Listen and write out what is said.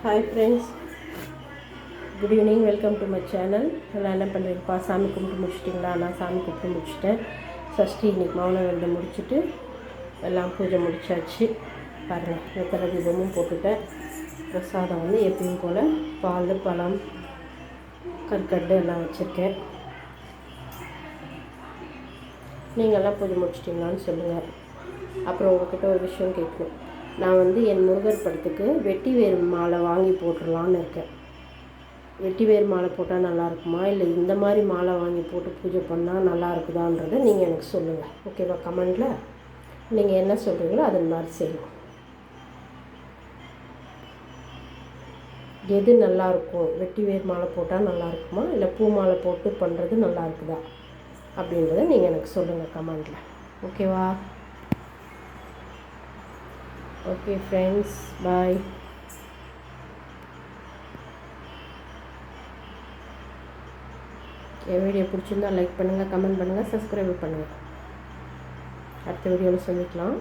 Hi friends, good evening. Welcome to my channel. எல்லாம் என்ன பண்ணுறீங்கப்பா? சாமி கும்பிட்டு முடிச்சிட்டிங்களா? நான் சாமி கும்பிட்டு முடிச்சிட்டேன். சஷ்டி இன்னைக்கு மௌன விரதம் முடிச்சுட்டு எல்லாம் பூஜை முடிச்சாச்சு. பாருங்கள், வெத்தலை தீபமும் போட்டுட்டேன். பிரசாதம் வந்து எப்பயும் போல் பால், பழம், கற்கண்டு எல்லாம் வச்சுருக்கேன். நீங்கள்லாம் பூஜை முடிச்சிட்டிங்களான்னு சொல்லுங்கள். அப்புறம் உங்கள்கிட்ட ஒரு விஷயம் கேட்கணும். நான் வந்து என் முருகர் படத்துக்கு வெட்டி வேர் மாலை வாங்கி போட்டுடலான்னு இருக்கேன். வெட்டி வேர் மாலை போட்டால் நல்லா இருக்குமா, இல்லை இந்த மாதிரி மாலை வாங்கி போட்டு பூஜை பண்ணால் நல்லா இருக்குதான்றதை நீங்கள் எனக்கு சொல்லுங்கள். ஓகேவா? கமெண்டில் நீங்கள் என்ன சொல்கிறீங்களோ அது மாதிரி செய்யணும். எது நல்லாயிருக்கும்? வெட்டி வேர் மாலை போட்டால் நல்லா இருக்குமா, இல்லை பூ மாலை போட்டு பண்ணுறது நல்லா இருக்குதா அப்படின்றத நீங்கள் எனக்கு சொல்லுங்கள் கமெண்டில். ஓகேவா? ஓகே ஃப்ரெண்ட்ஸ், பாய். என் வீடியோ பிடிச்சிருந்தால் லைக் பண்ணுங்கள், கமெண்ட் பண்ணுங்கள், சப்ஸ்கிரைப் பண்ணுங்கள். அடுத்த வீடியோவில் சந்திக்கலாம்.